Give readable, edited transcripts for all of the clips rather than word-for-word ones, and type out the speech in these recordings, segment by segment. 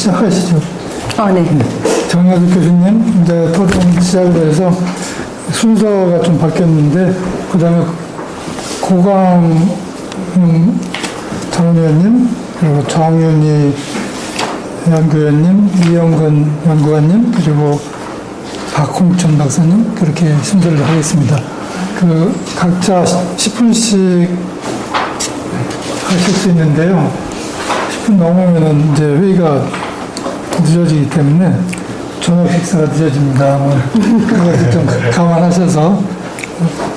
시작하시죠. 네. 정여득 교수님, 이제 토론 시작을 해서 순서가 좀 바뀌었는데, 그 다음에 고강 전 의원님, 그리고 정윤희 연구위원님, 이영근 연구관님, 그리고 박홍천 박사님, 그렇게 순서를 하겠습니다. 각자 10분씩 하실 수 있는데요. 10분 넘으면 이제 회의가 늦어지기 때문에 저녁 식사가 늦어집니다. 그것을 좀 감안하셔서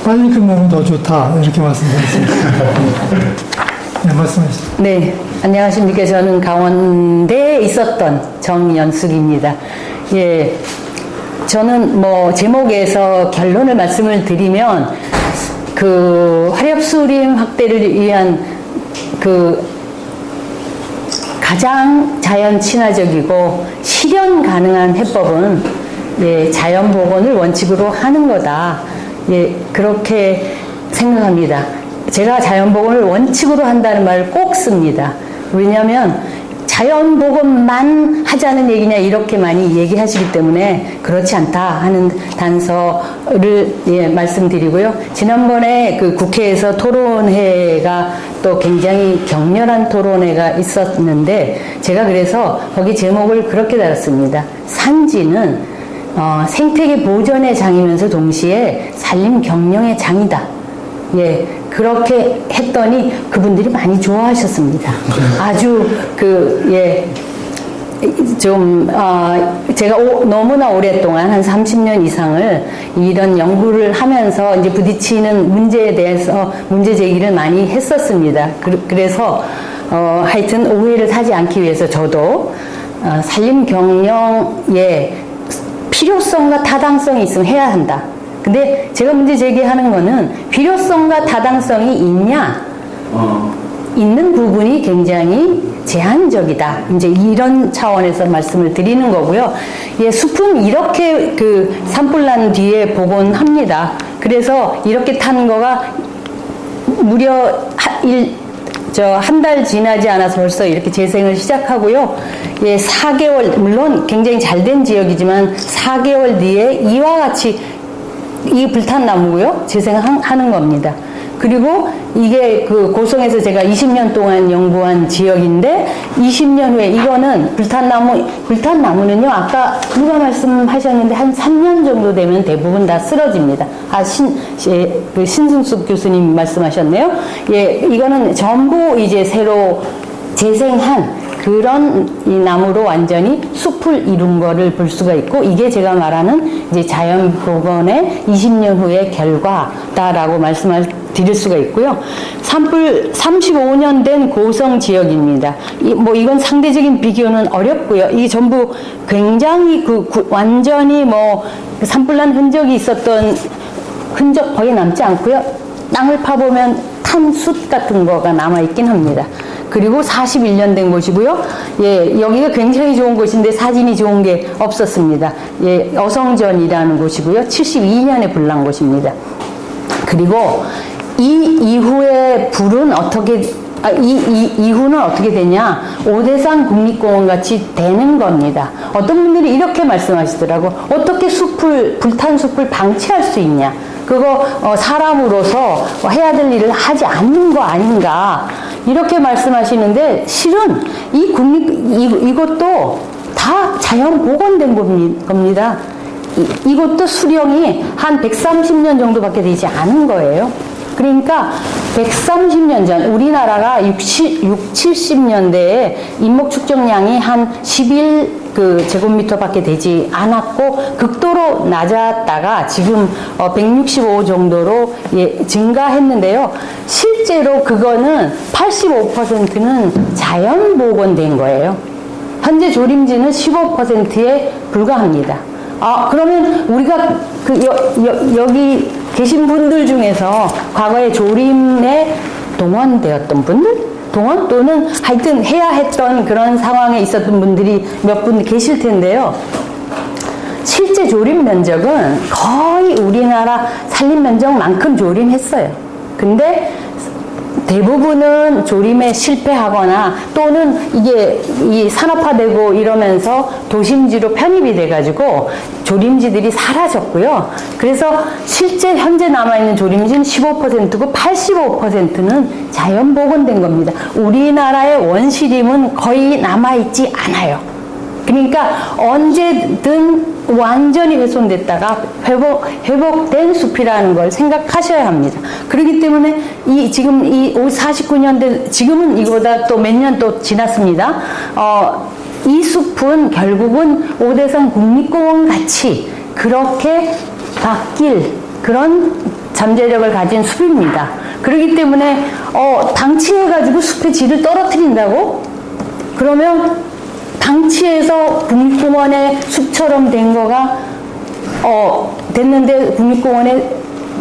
빨리 끝나면 더 좋다, 이렇게 말씀드렸습니다. 네, 말씀하시죠. 네, 안녕하십니까. 저는 강원대에 있었던 정연숙입니다. 예, 저는 제목에서 결론을 말씀을 드리면, 화렵수림 확대를 위한 가장 자연 친화적이고 실현 가능한 해법은 자연복원을 원칙으로 하는 거다. 그렇게 생각합니다. 제가 자연복원을 원칙으로 한다는 말을 꼭 씁니다. 왜냐하면 자연복원만 하자는 얘기냐 이렇게 많이 얘기하시기 때문에 그렇지 않다 하는 단서를 말씀드리고요. 지난번에 국회에서 토론회가 또 굉장히 격렬한 토론회가 있었는데, 제가 그래서 거기 제목을 그렇게 달았습니다. 산지는 생태계 보전의 장이면서 동시에 산림 경영의 장이다. 그렇게 했더니 그분들이 많이 좋아하셨습니다. 아주 제가 너무나 오랫동안 한 30년 이상을 이런 연구를 하면서 이제 부딪히는 문제에 대해서 문제 제기를 많이 했었습니다. 그래서 하여튼 오해를 사지 않기 위해서 저도 산림 경영의 필요성과 타당성이 있으면 해야 한다. 근데 제가 문제 제기하는 거는 필요성과 타당성이 있는 부분이 굉장히 제한적이다. 이제 이런 차원에서 말씀을 드리는 거고요. 숲은 이렇게 산불 난 뒤에 복원합니다. 그래서 이렇게 탄 거가 무려 한 달 지나지 않아서 벌써 이렇게 재생을 시작하고요. 4개월, 물론 굉장히 잘된 지역이지만 4개월 뒤에 이와 같이 이 불탄 나무고요. 재생하는 겁니다. 그리고 이게 고성에서 제가 20년 동안 연구한 지역인데 20년 후에 이거는 불탄 나무는요, 아까 누가 말씀하셨는데 한 3년 정도 되면 대부분 다 쓰러집니다. 신승숙 교수님 말씀하셨네요. 이거는 전부 이제 새로 재생한 그런 이 나무로 완전히 숲을 이룬 거를 볼 수가 있고, 이게 제가 말하는 이제 자연복원의 20년 후의 결과다라고 말씀을 드릴 수가 있고요. 산불 35년 된 고성 지역입니다. 이건 상대적인 비교는 어렵고요. 이게 전부 굉장히 완전히 산불난 흔적이 있었던 흔적 거의 남지 않고요. 땅을 파보면 탄 숯 같은 거가 남아있긴 합니다. 그리고 41년 된 곳이고요. 여기가 굉장히 좋은 곳인데 사진이 좋은 게 없었습니다. 어성전이라는 곳이고요. 72년에 불난 곳입니다. 그리고 이 이후에 불은 이후는 어떻게 되냐? 오대산 국립공원 같이 되는 겁니다. 어떤 분들이 이렇게 말씀하시더라고. 어떻게 불탄 숲을 방치할 수 있냐? 그거 사람으로서 해야 될 일을 하지 않는 거 아닌가? 이렇게 말씀하시는데, 실은 이것도 다 자연 복원된 겁니다. 이것도 수령이 한 130년 정도밖에 되지 않은 거예요. 그러니까 130년 전 우리나라가 70년대에 인목 축적량이 한 11제곱미터밖에 되지 않았고 극도로 낮았다가 지금 165 정도로 증가했는데요. 실제로 그거는 85%는 자연 복원된 거예요. 현재 조림지는 15%에 불과합니다. 그러면 우리가 여기 계신 분들 중에서 과거에 조림에 동원되었던 분들? 동원 또는 하여튼 해야 했던 그런 상황에 있었던 분들이 몇 분 계실 텐데요. 실제 조림 면적은 거의 우리나라 산림 면적만큼 조림했어요. 근데 대부분은 조림에 실패하거나 또는 이게 이 산업화되고 이러면서 도심지로 편입이 돼가지고 조림지들이 사라졌고요. 그래서 실제 현재 남아있는 조림지는 15%고 85%는 자연 복원된 겁니다. 우리나라의 원시림은 거의 남아있지 않아요. 그러니까 언제든 완전히 훼손됐다가 회복된 숲이라는 걸 생각하셔야 합니다. 그렇기 때문에 지금 이 49년대, 지금은 이거보다 또 몇 년 또 지났습니다. 이 숲은 결국은 오대산 국립공원 같이 그렇게 바뀔 그런 잠재력을 가진 숲입니다. 그렇기 때문에 방치해가지고 숲의 질을 떨어뜨린다고? 그러면 방치해서 국립공원의 숲처럼 된 거가 됐는데 국립공원의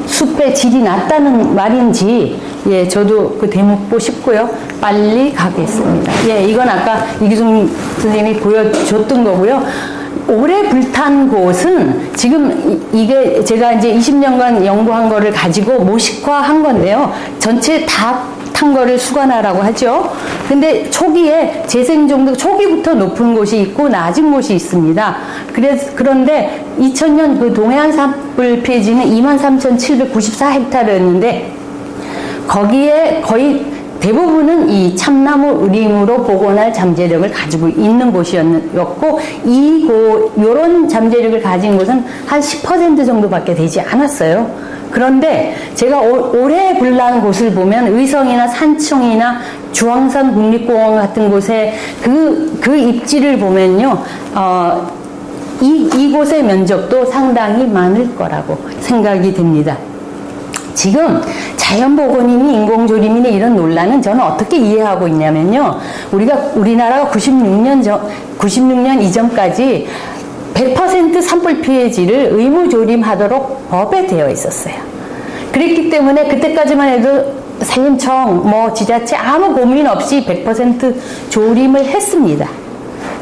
숲의 질이 낮다는 말인지, 예, 저도 그 대묻고 싶고요. 빨리 가겠습니다. 예, 이건 아까 이기순 선생님이 보여줬던 거고요. 올해 불탄 곳은 지금 이게 제가 이제 20년간 연구한 거를 가지고 모식화한 건데요. 전체 다 탄 거를 수관화라고 하죠. 근데 초기에 재생 정도 초기부터 높은 곳이 있고 낮은 곳이 있습니다. 그런데 2000년 그 동해안 산불 피해지는 23,794헥타르였는데 거기에 거의 대부분은 이 참나무 의림으로 복원할 잠재력을 가지고 있는 곳이었고 요런 잠재력을 가진 곳은 한 10% 정도밖에 되지 않았어요. 그런데 제가 올해 불난 곳을 보면 의성이나 산청이나 주황산 국립공원 같은 곳에 그 입지를 보면요, 이곳의 면적도 상당히 많을 거라고 생각이 됩니다. 지금 자연복원이니 인공조림이니 이런 논란은 저는 어떻게 이해하고 있냐면요, 우리나라가 96년 이전까지 100% 산불 피해지를 의무조림하도록 법에 되어 있었어요. 그랬기 때문에 그때까지만 해도 산림청, 지자체 아무 고민 없이 100% 조림을 했습니다.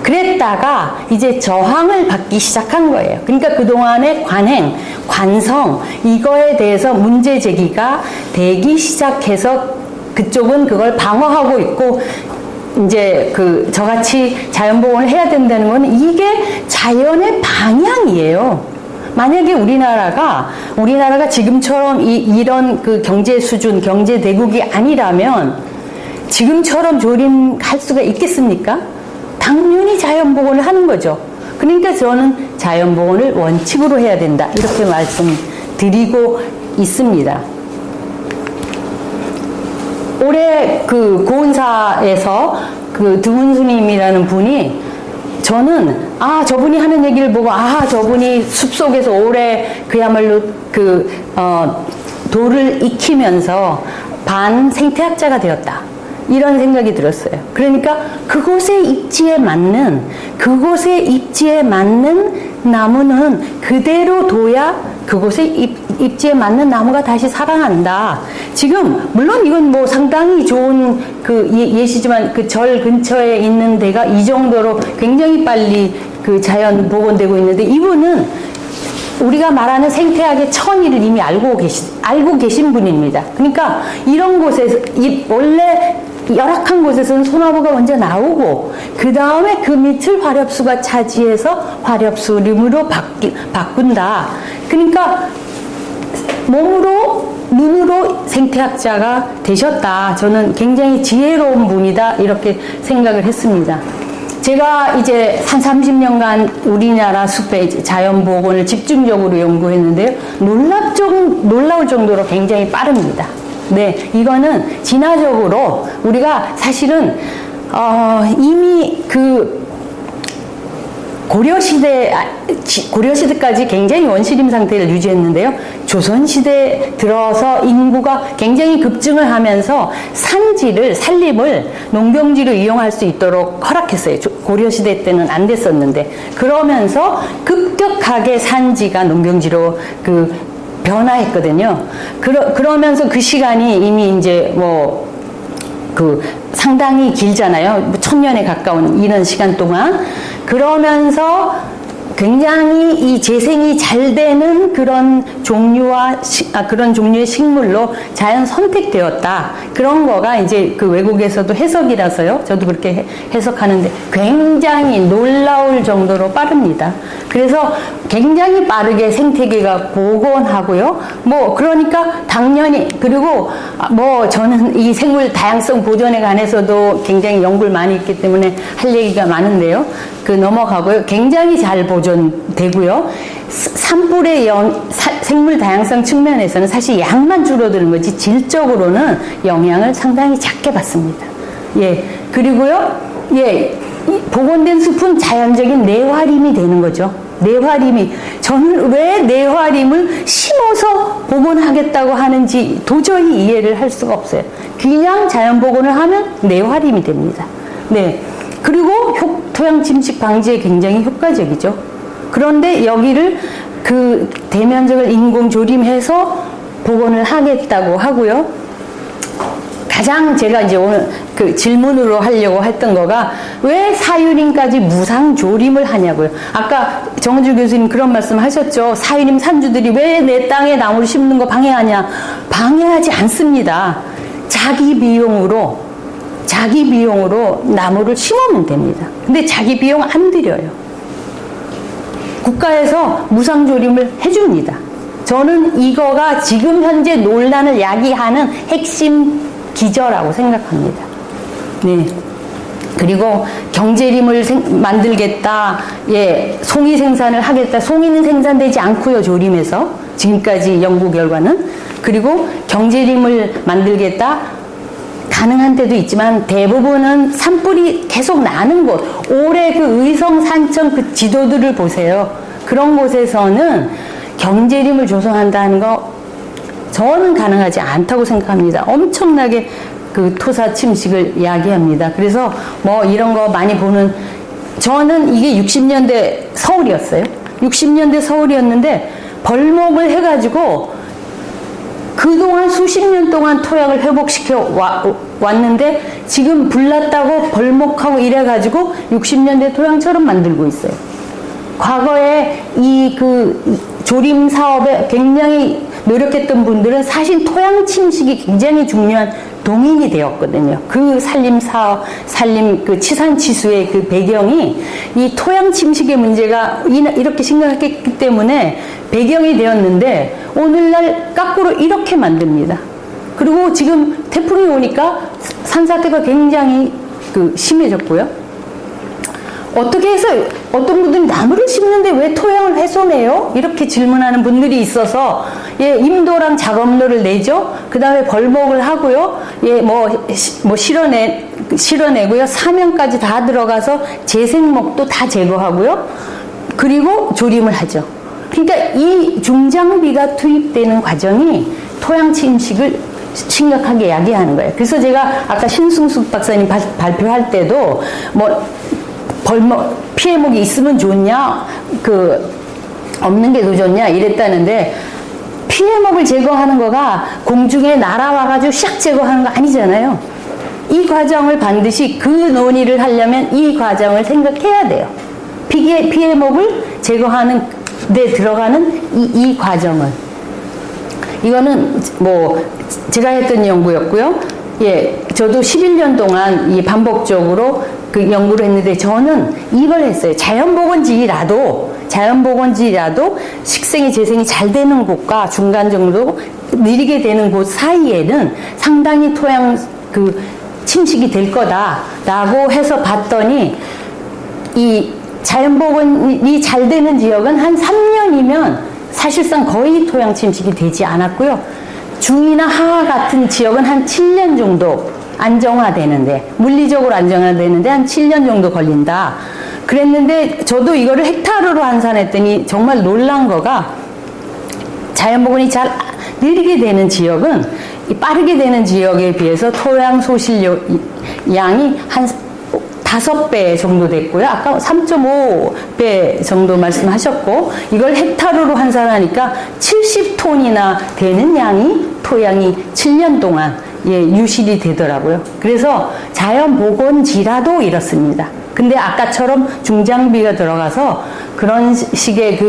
그랬다가 이제 저항을 받기 시작한 거예요. 그러니까 그동안의 관행, 관성, 이거에 대해서 문제 제기가 되기 시작해서 그쪽은 그걸 방어하고 있고, 이제 저같이 자연보호를 해야 된다는 건 이게 자연의 방향이에요. 만약에 우리나라가 지금처럼 이런 그 경제 수준, 경제 대국이 아니라면 지금처럼 조림할 수가 있겠습니까? 당연히 자연보호를 하는 거죠. 그러니까 저는 자연보호를 원칙으로 해야 된다, 이렇게 말씀드리고 있습니다. 올해 그 고은사에서 그 드문스님이라는 분이, 저는 저분이 하는 얘기를 보고 저분이 숲속에서 오래 그야말로 돌을 익히면서 반생태학자가 되었다, 이런 생각이 들었어요. 그러니까 그곳의 입지에 맞는 나무는 그대로 둬야 그곳의 입지에 맞는 나무가 다시 살아난다. 지금 물론 이건 상당히 좋은 예시지만 그 절 근처에 있는 데가 이 정도로 굉장히 빨리 자연 복원되고 있는데, 이분은 우리가 말하는 생태학의 천의를 이미 알고 계신 분입니다. 그러니까 이런 곳에서 원래 열악한 곳에서는 소나무가 먼저 나오고 그 다음에 그 밑을 화렵수가 차지해서 화렵수림으로 바꾼다. 그러니까 몸으로 눈으로 생태학자가 되셨다. 저는 굉장히 지혜로운 분이다, 이렇게 생각을 했습니다. 제가 이제 한 30년간 우리나라 숲의 자연보건을 집중적으로 연구했는데요, 놀라울 정도로 굉장히 빠릅니다. 네, 이거는 진화적으로 우리가 사실은 이미 고려시대까지 굉장히 원시림 상태를 유지했는데요, 조선시대 들어서 인구가 굉장히 급증을 하면서 산림을 농경지로 이용할 수 있도록 허락했어요. 고려시대 때는 안 됐었는데, 그러면서 급격하게 산지가 농경지로 변화했거든요. 그러면서 그 시간이 이미 이제 상당히 길잖아요. 1000년에 가까운 이런 시간 동안. 그러면서 굉장히 이 재생이 잘 되는 그런 그런 종류의 식물로 자연 선택되었다. 그런 거가 이제 그 외국에서도 해석이라서요. 저도 그렇게 해석하는데 굉장히 놀라울 정도로 빠릅니다. 그래서 굉장히 빠르게 생태계가 복원하고요. 뭐 그러니까 당연히 그리고 뭐 저는 이 생물 다양성 보존에 관해서도 굉장히 연구를 많이 했기 때문에 할 얘기가 많은데요. 그 넘어가고요. 굉장히 잘 보존되고요. 산불의 생물 다양성 측면에서는 사실 양만 줄어드는 거지 질적으로는 영향을 상당히 작게 받습니다. 예. 그리고요. 예. 복원된 숲은 자연적인 내화림이 되는 거죠. 내화림이 저는 왜 내화림을 심어서 복원하겠다고 하는지 도저히 이해를 할 수가 없어요. 그냥 자연 복원을 하면 내화림이 됩니다. 네. 그리고 토양 침식 방지에 굉장히 효과적이죠. 그런데 여기를 그 대면적을 인공 조림해서 복원을 하겠다고 하고요. 가장 제가 이제 오늘 그 질문으로 하려고 했던 거가 왜 사유림까지 무상 조림을 하냐고요. 아까 정은주 교수님 그런 말씀 하셨죠. 사유림 산주들이 왜 내 땅에 나무를 심는 거 방해하냐. 방해하지 않습니다. 자기 비용으로 나무를 심으면 됩니다. 근데 자기 비용 안 들여요. 국가에서 무상 조림을 해줍니다. 저는 이거가 지금 현재 논란을 야기하는 핵심 기저라고 생각합니다. 네. 그리고 경제림을 만들겠다. 예, 송이 생산을 하겠다. 송이는 생산되지 않고요, 조림에서. 지금까지 연구 결과는. 그리고 경제림을 만들겠다. 가능한 때도 있지만 대부분은 산불이 계속 나는 곳. 올해 그 의성 산청 그 지도들을 보세요. 그런 곳에서는 경제림을 조성한다는 거 저는 가능하지 않다고 생각합니다. 엄청나게 그 토사 침식을 이야기합니다. 그래서 뭐 이런 거 많이 보는 저는 이게 60년대 서울이었어요. 60년대 서울이었는데 벌목을 해가지고 그동안 수십 년 동안 토양을 회복시켜 왔는데 지금 불났다고 벌목하고 이래가지고 60년대 토양처럼 만들고 있어요. 과거에 이 그 조림 사업에 굉장히 노력했던 분들은 사실 토양 침식이 굉장히 중요한 동인이 되었거든요. 그 산림 그 치산치수의 그 배경이 이 토양 침식의 문제가 이렇게 심각했기 때문에 배경이 되었는데 오늘날 거꾸로 이렇게 만듭니다. 그리고 지금 태풍이 오니까 산사태가 굉장히 그 심해졌고요. 어떻게 해서 어떤 분들은 나무를 심는데 왜 토양을 훼손해요? 이렇게 질문하는 분들이 있어서 예, 임도랑 작업료를 내죠. 그 다음에 벌목을 하고요. 예, 실어내고요. 사면까지 다 들어가서 재생목도 다 제거하고요. 그리고 조림을 하죠. 그러니까 이 중장비가 투입되는 과정이 토양 침식을 심각하게 야기하는 거예요. 그래서 제가 아까 신승숙 박사님 발표할 때도 피해목이 있으면 좋냐, 없는 게 더 좋냐 이랬다는데 피해목을 제거하는 거가 공중에 날아와가지고 샥 제거하는 거 아니잖아요. 이 과정을 반드시 그 논의를 하려면 이 과정을 생각해야 돼요. 피해목을 제거하는 데 들어가는 이 과정을. 이거는 제가 했던 연구였고요. 예, 저도 11년 동안 이 반복적으로 그 연구를 했는데 저는 이걸 했어요. 자연보건지라도 식생이 재생이 잘 되는 곳과 중간 정도 느리게 되는 곳 사이에는 상당히 토양 침식이 될 거다라고 해서 봤더니 이 자연보건이 잘 되는 지역은 한 3년이면 사실상 거의 토양 침식이 되지 않았고요. 중이나 하하 같은 지역은 한 7년 정도 안정화되는데, 물리적으로 안정화되는데 한 7년 정도 걸린다. 그랬는데 저도 이거를 헥타르로 환산했더니 정말 놀란 거가 자연복원이 잘 느리게 되는 지역은 빠르게 되는 지역에 비해서 토양 소실량이 한 5배 정도 됐고요. 아까 3.5배 정도 말씀하셨고, 이걸 헥타르로 환산하니까 70톤이나 되는 토양이 7년 동안 유실이 되더라고요. 그래서 자연보건지라도 이렇습니다. 근데 아까처럼 중장비가 들어가서 그런 식의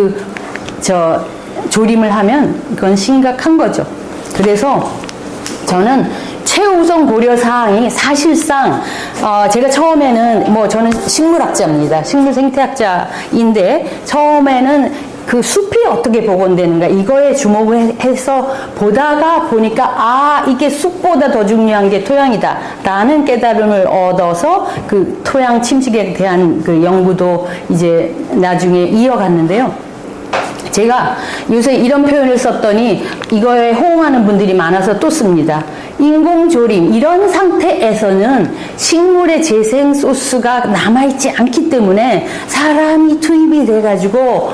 조림을 하면 그건 심각한 거죠. 그래서 저는 최우선 고려 사항이 사실상 제가 처음에는 저는 식물학자입니다. 식물생태학자인데 처음에는 그 숲이 어떻게 복원되는가 이거에 주목을 해서 보다가 보니까 이게 숲보다 더 중요한 게 토양이다 라는 깨달음을 얻어서 그 토양 침식에 대한 그 연구도 이제 나중에 이어갔는데요. 제가 요새 이런 표현을 썼더니 이거에 호응하는 분들이 많아서 또 씁니다. 인공조림 이런 상태에서는 식물의 재생 소스가 남아있지 않기 때문에 사람이 투입이 돼가지고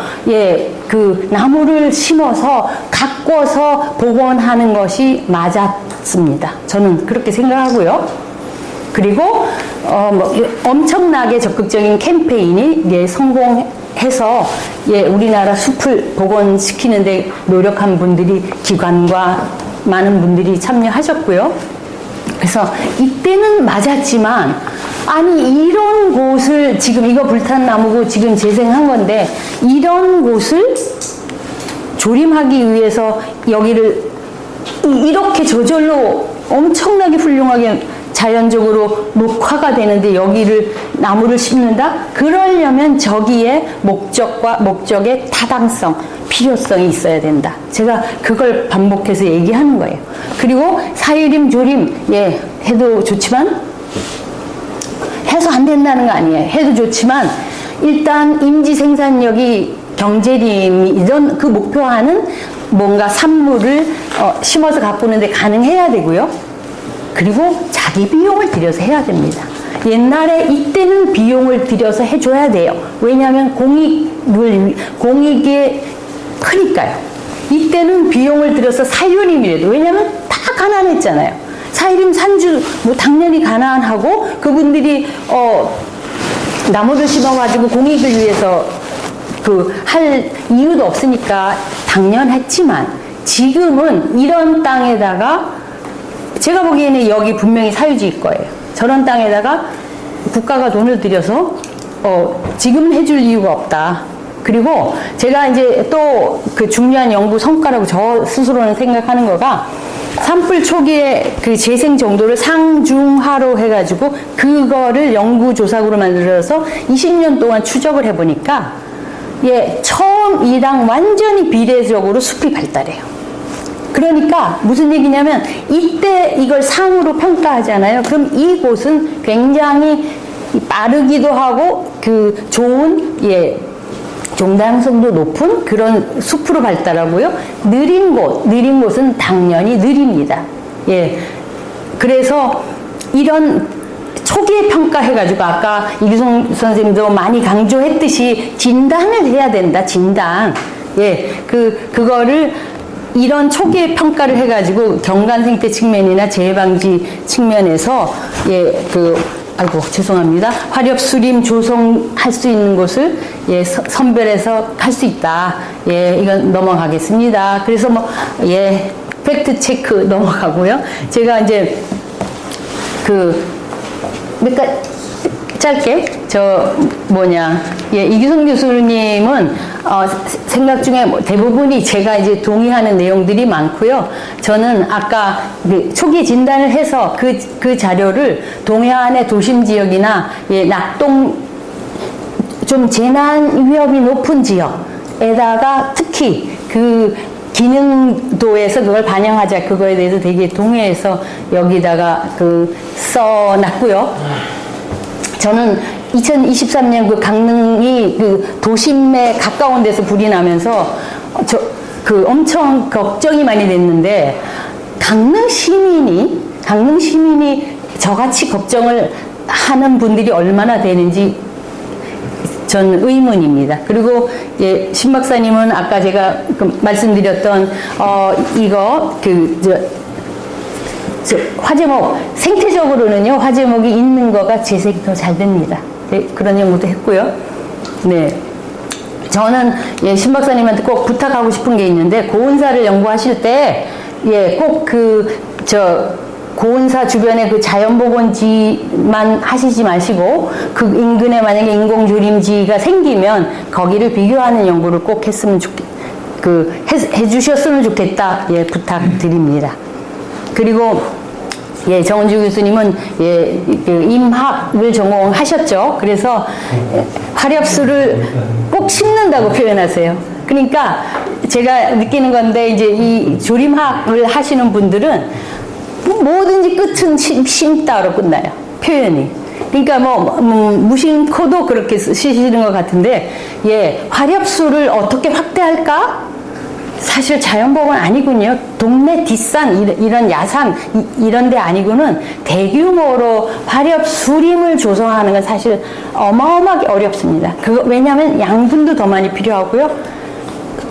그 나무를 심어서 가꿔서 복원하는 것이 맞았습니다. 저는 그렇게 생각하고요. 그리고 엄청나게 적극적인 캠페인이 성공해서 우리나라 숲을 복원시키는데 노력한 분들이 기관과 많은 분들이 참여하셨고요. 그래서 이때는 맞았지만 아니 이런 곳을 지금 이거 불탄 나무고 지금 재생한 건데 이런 곳을 조림하기 위해서 여기를 이렇게 저절로 엄청나게 훌륭하게 자연적으로 녹화가 되는데 여기를 나무를 심는다? 그러려면 저기에 목적의 타당성, 필요성이 있어야 된다. 제가 그걸 반복해서 얘기하는 거예요. 그리고 사유림, 조림, 해도 좋지만 해서 안 된다는 거 아니에요. 해도 좋지만 일단 임지 생산력이 경제림이 이런 그 목표하는 뭔가 산물을 심어서 가꾸는데 가능해야 되고요. 그리고 자기 비용을 들여서 해야 됩니다. 옛날에 이때는 비용을 들여서 해줘야 돼요. 왜냐하면 공익이 크니까요. 이때는 비용을 들여서 사유림이라도 왜냐하면 다 가난했잖아요. 사유림 산주 당연히 가난하고 그분들이 나무를 심어가지고 공익을 위해서 할 이유도 없으니까 당연했지만 지금은 이런 땅에다가 제가 보기에는 여기 분명히 사유지일 거예요. 저런 땅에다가 국가가 돈을 들여서 지금 해줄 이유가 없다. 그리고 제가 이제 또 그 중요한 연구 성과라고 저 스스로는 생각하는 거가 산불 초기에 그 재생 정도를 상중하로 해가지고 그거를 연구조사구로 만들어서 20년 동안 추적을 해보니까 처음이랑 완전히 비례적으로 숲이 발달해요. 그러니까 무슨 얘기냐면 이때 이걸 상으로 평가하잖아요. 그럼 이곳은 굉장히 빠르기도 하고 그 좋은 종당성도 높은 그런 숲으로 발달하고요. 느린 곳은 당연히 느립니다. 그래서 이런 초기에 평가해가지고 아까 이규성 선생님도 많이 강조했듯이 진단을 해야 된다. 진단. 그거를 이런 초기에 평가를 해가지고 경관 생태 측면이나 재해 방지 측면에서 아이고 죄송합니다. 화렵 수림 조성할 수 있는 곳을 선별해서 할 수 있다. 이건 넘어가겠습니다. 그래서 팩트 체크 넘어가고요. 제가 이제 짧게 이규성 교수님은 생각 중에 대부분이 제가 이제 동의하는 내용들이 많고요. 저는 아까 초기 진단을 해서 그 자료를 동해안의 도심 지역이나 낙동 좀 재난 위협이 높은 지역에다가 특히 그 기능도에서 그걸 반영하자 그거에 대해서 되게 동해에서 여기다가 써놨고요. 저는 2023년 그 강릉이 그 도심에 가까운 데서 불이 나면서 엄청 걱정이 많이 됐는데 강릉 시민이 저같이 걱정을 하는 분들이 얼마나 되는지 전 의문입니다. 그리고 신 박사님은 아까 제가 말씀드렸던 화재목 생태적으로는요 화재목이 있는 거가 재생이 더 잘 됩니다. 그런 연구도 했고요. 저는 신 박사님한테 꼭 부탁하고 싶은 게 있는데 고온사를 연구하실 때 꼭 고온사 주변에 그 자연복원지만 하시지 마시고 그 인근에 만약에 인공조림지가 생기면 거기를 비교하는 연구를 꼭 했으면 해주셨으면 좋겠다. 예, 부탁드립니다. 그리고 예, 정은주 교수님은 예, 그 임학을 전공하셨죠. 그래서 화렵수를 꼭 심는다고 표현하세요. 그러니까 제가 느끼는 건데 이제 이 조림학을 하시는 분들은 뭐든지 끝은 심다로 끝나요. 표현이. 그러니까 무심코도 그렇게 쓰시는 것 같은데, 예, 화렵수를 어떻게 확대할까? 사실 자연복원 아니군요. 동네 뒷산, 이런 야산, 이런 데 아니고는 대규모로 화렵 수림을 조성하는 건 사실 어마어마하게 어렵습니다. 왜냐하면 양분도 더 많이 필요하고요.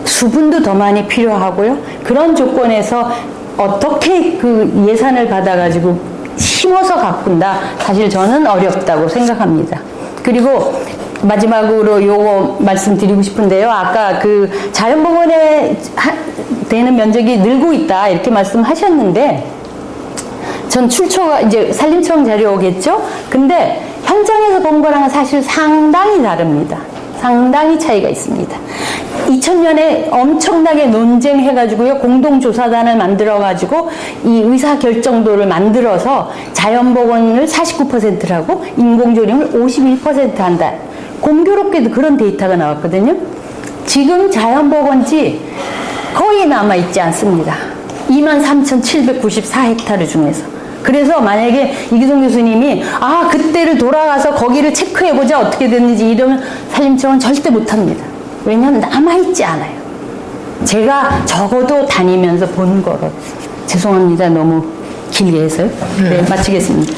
수분도 더 많이 필요하고요. 그런 조건에서 어떻게 그 예산을 받아가지고 심어서 가꾼다? 사실 저는 어렵다고 생각합니다. 그리고 마지막으로 요거 말씀드리고 싶은데요. 아까 그 자연복원에 되는 면적이 늘고 있다 이렇게 말씀하셨는데, 전 출처가 이제 산림청 자료겠죠? 근데 현장에서 본 거랑은 사실 상당히 다릅니다. 상당히 차이가 있습니다. 2000년에 엄청나게 논쟁해가지고요, 공동조사단을 만들어가지고 이 의사결정도를 만들어서 자연복원을 49%를 하고 인공조림을 51% 한다. 공교롭게도 그런 데이터가 나왔거든요. 지금 자연복원지 거의 남아있지 않습니다. 23,794헥타르 중에서. 그래서 만약에 이기동 교수님이 그때를 돌아가서 거기를 체크해보자 어떻게 됐는지 이러면 산림청은 절대 못합니다. 왜냐하면 남아있지 않아요. 제가 적어도 다니면서 본 거로. 죄송합니다. 너무 길게 해서요. 네, 마치겠습니다.